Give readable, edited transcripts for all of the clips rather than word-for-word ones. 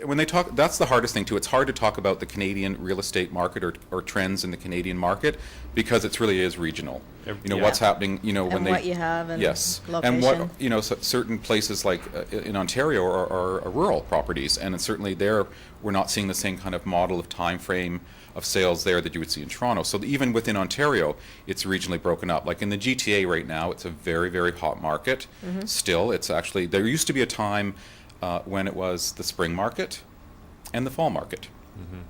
when they talk, that's the hardest thing too. It's hard to talk about the Canadian real estate market or trends in the Canadian market because it really is regional. What's happening, when and they... what you have and yes. location. And what, certain places like in Ontario are rural properties, and certainly there we're not seeing the same kind of model of time frame of sales there that you would see in Toronto. So even within Ontario, it's regionally broken up. Like in the GTA right now, it's a very, very hot market. Still, it's actually, there used to be a time when it was the spring market and the fall market.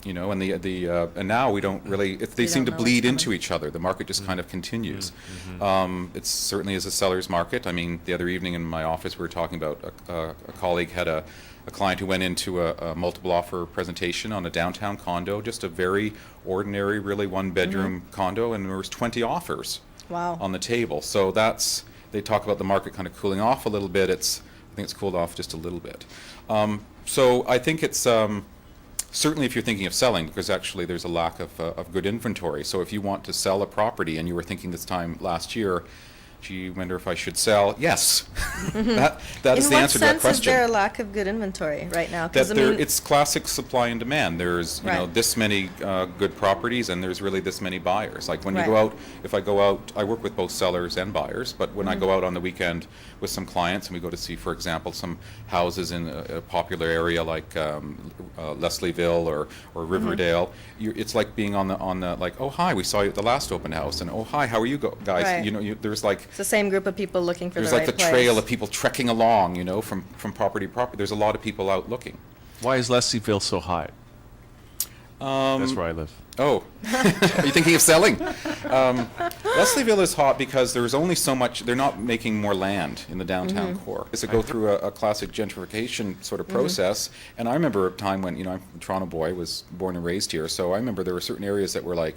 And now we don't really, they seem to bleed into each other. The market just kind of continues. It certainly is a seller's market. I mean, the other evening in my office, we were talking about a colleague had a client who went into a multiple offer presentation on a downtown condo, just a very ordinary, really one-bedroom condo, and there was 20 offers on the table. So they talk about the market kind of cooling off a little bit. I think it's cooled off just a little bit. So I think it's certainly if you're thinking of selling, because actually there's a lack of good inventory. So if you want to sell a property and you were thinking this time last year, gee, wonder if I should sell? Yes. that is the answer to that question. In what sense is there a lack of good inventory right now? It's classic supply and demand. There's this many good properties, and there's really this many buyers. Like when you go out, if I go out, I work with both sellers and buyers, but when I go out on the weekend with some clients and we go to see, for example, some houses in a popular area like Leslieville or Riverdale, it's like being on the like, oh hi, we saw you at the last open house, and oh hi, how are you guys? Right. There's like, it's the same group of people looking for the right place. There's like the trail of people trekking along, from property to property. There's a lot of people out looking. Why is Leslieville so high? That's where I live. Oh, are you thinking of selling? Leslieville is hot because there's only so much, they're not making more land in the downtown core. It's to go through a classic gentrification sort of process. And I remember a time when, I'm a Toronto boy, was born and raised here, so I remember there were certain areas that were like,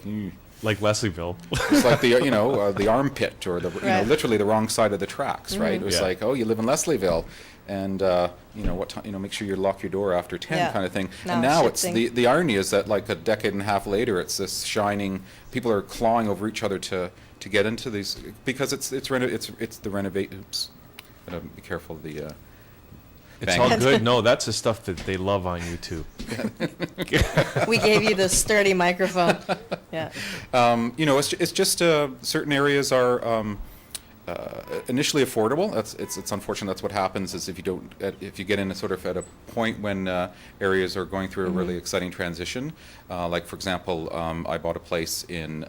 like Leslieville. It's like the armpit or the literally the wrong side of the tracks, right? It was like, oh, you live in Leslieville, and what time? Make sure you lock your door after 10, kind of thing. And now it's the irony is that like a decade and a half later, it's this shining. People are clawing over each other to get into these because it's the renovate. Oops, gotta be careful of the. It's all good. No, that's the stuff that they love on YouTube. We gave you the sturdy microphone. Yeah. It's just certain areas are initially affordable. It's unfortunate. That's what happens is if you get in at a point when areas are going through a really exciting transition. Like for example, I bought a place in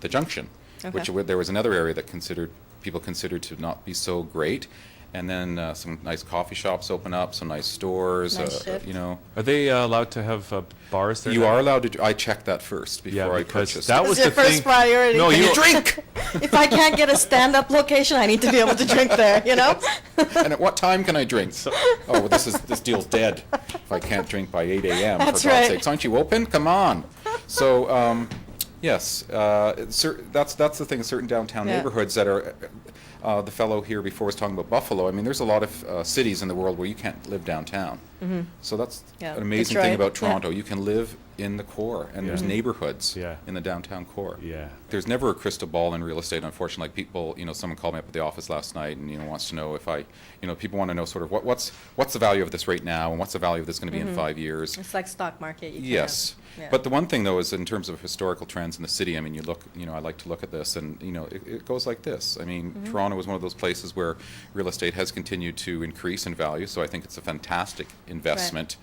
the Junction, which there was another area that people considered to not be so great. And then some nice coffee shops open up, some nice stores. Are they allowed to have bars there? You are allowed to. I checked that first before I purchased. That was your first priority. No, you drink. If I can't get a stand-up location, I need to be able to drink there. And at what time can I drink? This deal's dead. If I can't drink by 8 a.m. That's for God's sakes, aren't you open? Come on. So yes, that's the thing. Certain downtown neighborhoods that are. The fellow here before was talking about Buffalo. I mean, there's a lot of cities in the world where you can't live downtown. So that's an amazing thing about Toronto. You can live in the core, and there's neighborhoods in the downtown core. Yeah. There's never a crystal ball in real estate, unfortunately. Like people, someone called me up at the office last night and, wants to know if people want to know sort of what's the value of this right now and what's the value of this going to be in 5 years. It's like stock market. Yes. But the one thing, though, is in terms of historical trends in the city, I mean, I like to look at this, and, it goes like this. I mean, Toronto is one of those places where real estate has continued to increase in value, so I think it's a fantastic investment.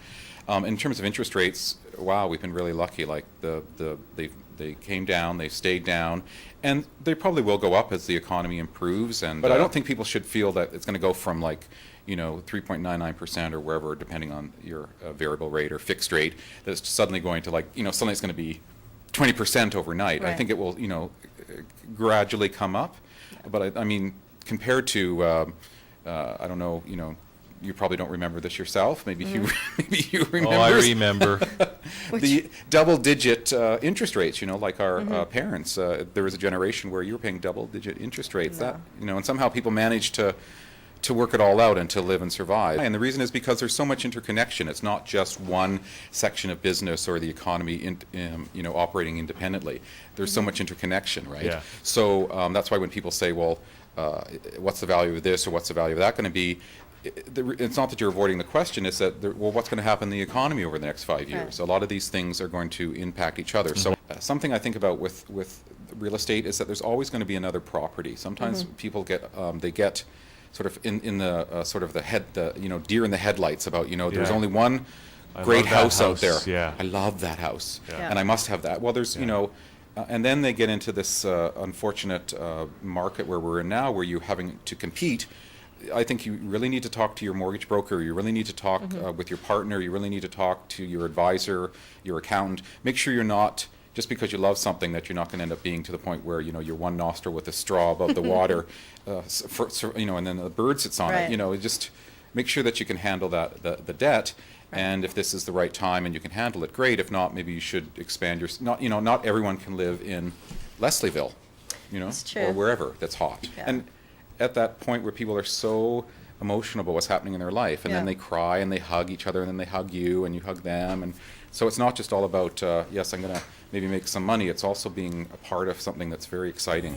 Right. In terms of interest rates, wow, we've been really lucky. Like, they came down, they stayed down, and they probably will go up as the economy improves. But I don't think people should feel that it's going to go from, like, 3.99% or wherever, depending on your variable rate or fixed rate, that it's suddenly going to suddenly it's going to be 20% overnight. Right. I think it will, gradually come up. But I mean, compared to, I don't know, you probably don't remember this yourself. Maybe you remember. Oh, I remember. The double-digit interest rates. Like our parents. There was a generation where you were paying double-digit interest rates. That and somehow people managed to work it all out and to live and survive. And the reason is because there's so much interconnection. It's not just one section of business or the economy operating independently. There's so much interconnection, right? Yeah. So that's why when people say, well, what's the value of this or what's the value of that going to be, it's not that you're avoiding the question, it's that, well, what's going to happen in the economy over the next 5 years? Right. A lot of these things are going to impact each other. So something I think about with real estate is that there's always going to be another property. Sometimes people get, they get sort of in the sort of the head, deer in the headlights about, there's Yeah. only one I great love that house out there. yeah. I love that house. Yeah. And I must have that. Well, there's, and then they get into this unfortunate market where we're in now, where you're having to compete. I think you really need to talk to your mortgage broker. You really need to talk with your partner. You really need to talk to your advisor, your accountant. Make sure you're not, just because you love something, that you're not going to end up being to the point where, you're one nostril with a straw above the water, and then the bird sits on Right. it. Just make sure that you can handle the debt. Right. And if this is the right time and you can handle it, great. If not, maybe you should expand your, not everyone can live in Leslieville, That's true. or wherever that's hot. Yeah. And at that point where people are so emotional about what's happening in their life, and then Yeah. they cry and they hug each other, and then they hug you and you hug them, and so it's not just all about yes, I'm going to maybe make some money. It's also being a part of something that's very exciting.